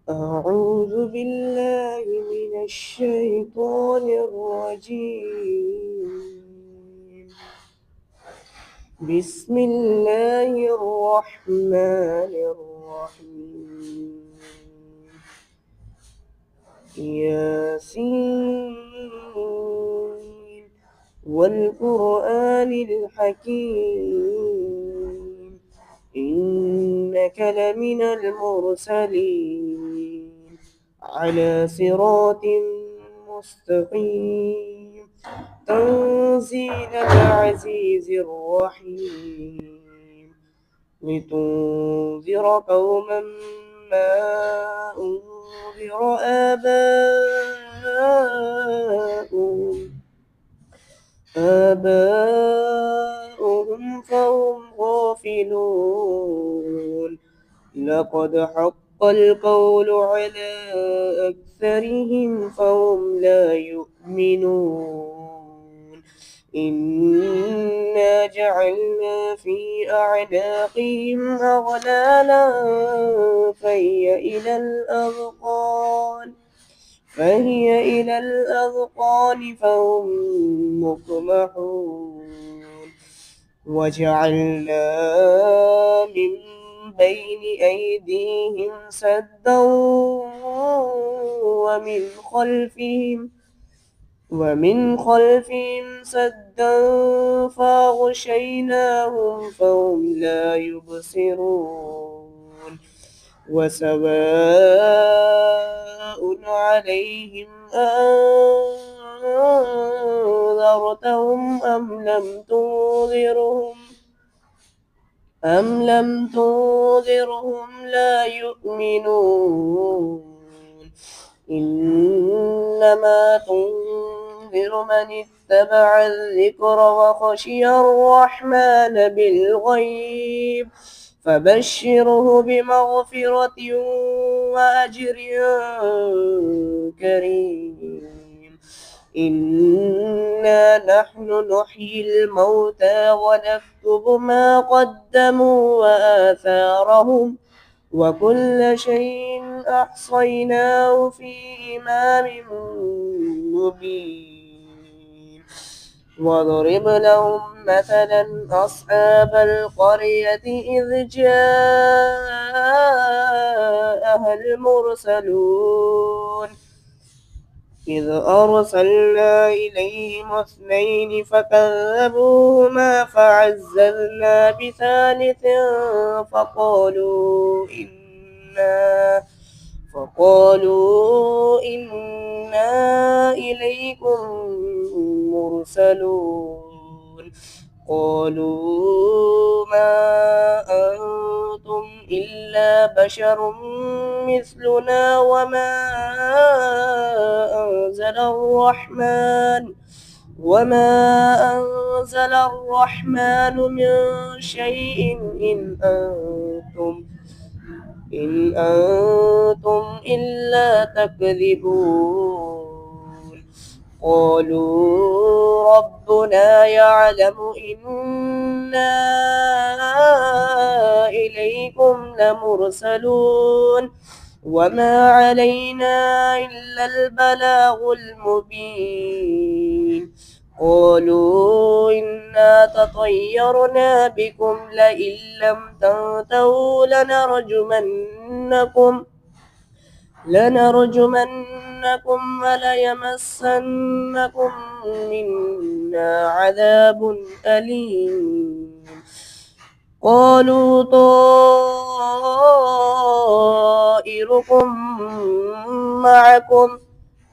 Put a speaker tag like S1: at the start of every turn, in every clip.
S1: أعوذ بالله من الشيطان الرجيم. بسم الله الرحمن الرحيم. ياسين والقرآن الحكيم إنك لمن المرسلين على صراط مستقيم تنزيل العزيز الرحيم لتنذر قوما ما أنذر آباؤهم فهم غافلون لقد حق القول على أكثرهم فهم لا يؤمنون إنا جعلنا في أعناقهم أغلالا فهي إلى الأذقان فهم مقمحون وجعلنا من بين أيديهم سدا ومن خلفهم سدا فأغشيناهم فهم لا يبصرون وسواء عليهم أنذرتهم أم لم تنذرهم لا يؤمنون إنما تنذر من اتبع الذكر وخشي الرحمن بالغيب فبشره بمغفرة وأجر كريم إنا نحن نحيي الموتى ونكتب ما قدموا وآثارهم وكل شيء أحصيناه في إمام مبين واضرب لهم مثلا أصحاب القرية إذ جاءها المرسلون إذ أرسلنا إليهم اثنين فكذبوهما فعززنا بثالث فقالوا إنا إليكم مرسلون قالوا ما أنتم إلا بشر مثلنا وما أنزل الرحمن من شيء إن أنتم إلا تكذبون قالوا ربنا يعلم إنا إليكم لمرسلون وما علينا إلا البلاغ المبين قالوا إنا تطيرنا بكم لئن لم تنتهوا لنرجمنكم وليمسنكم منا عذاب أليم قالوا طائركم معكم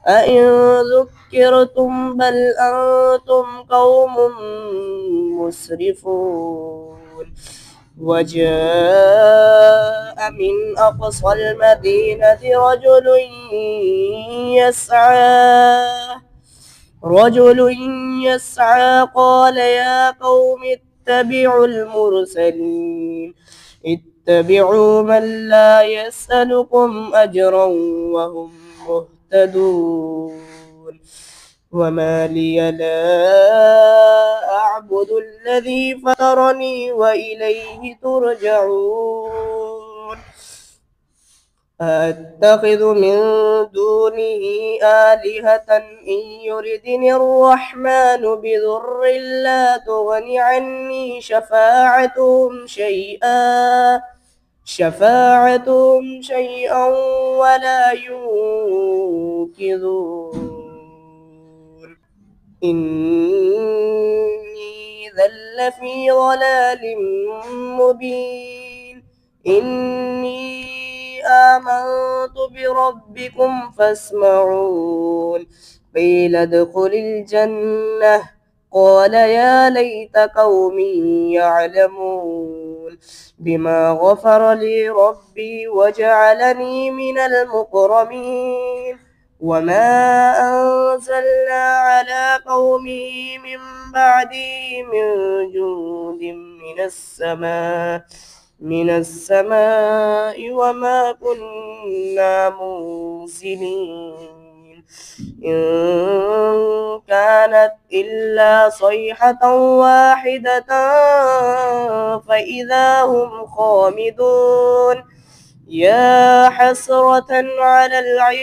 S1: أئن ذكرتم بل أنتم قوم مسرفون وجاء من أقصى المدينة رجل يسعى قال يا قوم اتبعوا من لا يسألكم أجرا وهم مهتدون وما لي لا أعبد الذي فطرني وإليه ترجعون أتخذ من دونه آلهة إن يردني الرحمن بضر لا تغن عني شفاعتهم شيئا ولا ينقذون إني إذا لفي ضلال مبين إني آمنت بربكم فاسمعون قيل ادخل الجنة قال يا ليت قومي يعلمون بما غفر لي ربي وجعلني من المكرمين وما أنزلنا على قومه من بعده من جند من السماء وما كنا منزلين إن كانت إلا صيحة واحدة فإذا هم خامدون يا حسرة على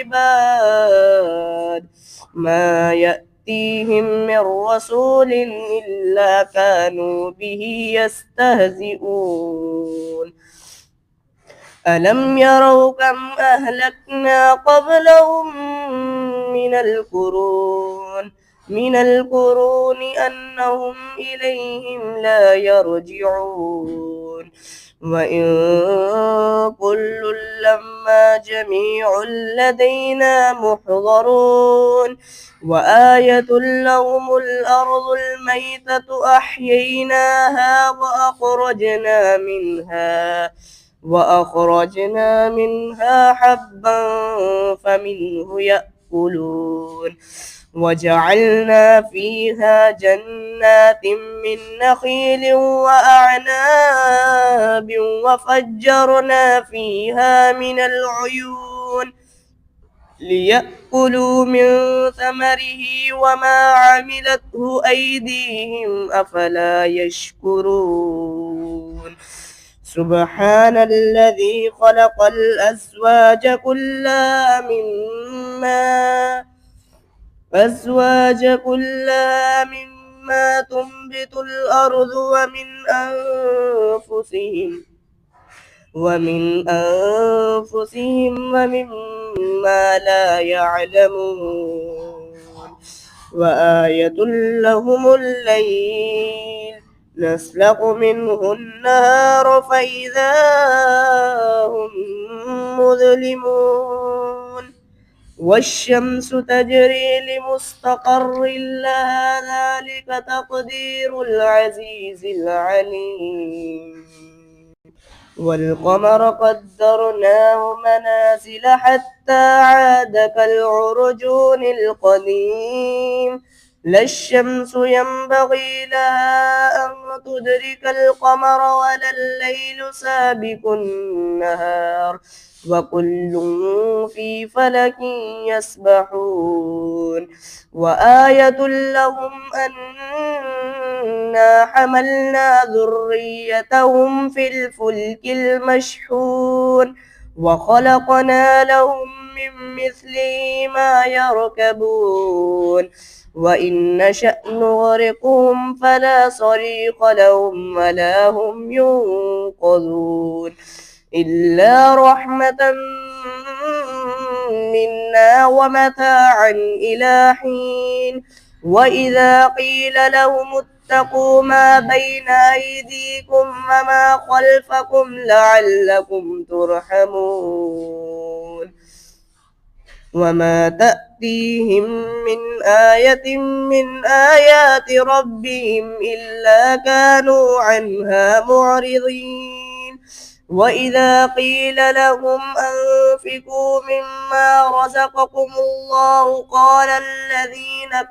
S1: العباد ما يأتيهم من رسول إلا كانوا به يستهزئون ألم يروا كم أهلكنا قبلهم من القرون أنهم إليهم لا يرجعون وإن كل لما جميع لدينا محضرون وآية لهم الأرض الميتة أحييناها وأخرجنا منها حبا فمنه يأكلون وجعلنا فيها جنات من نخيل وأعناب وفجرنا فيها من العيون ليأكلوا من ثمره وما عملته أيديهم أفلا يشكرون سبحان الذي خلق الأزواج كلها مما تنبت الأرض ومن أنفسهم ومما لا يعلمون وآية لهم الليل نسلخ منه النهار فإذا هم مظلمون والشمس تجري لمستقر لها ذلك تقدير العزيز العليم والقمر قدرناه منازل حتى عاد كالعرجون القديم لا الشمس ينبغي لها أن تدرك القمر ولا الليل سابق النهار وكل في فلك يسبحون وآية لهم أنا حملنا ذريتهم في الفلك المشحون وخلقنا لهم من مثله ما يركبون وإن نشأ نغرقهم فلا صريخ لهم ولا هم ينقذون إلا رحمة منا ومتاعا إلى حين وإذا قيل لهم اتقوا ما بين أيديكم وما خلفكم لعلكم ترحمون وما تأتيهم من آية من آيات ربهم إلا كانوا عنها معرضين وإذا قيل لهم أنفقوا مما رزقكم الله قال الذين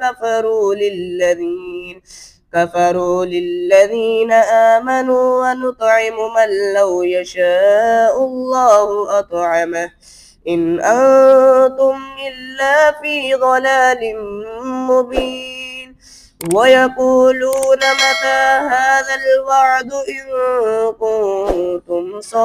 S1: كفروا للذين آمنوا ونطعم من لو يشاء الله أطعمه إن أنتم إلا في ضلال مبين ويقولون متى هذا الوعد إن كنتم صادقين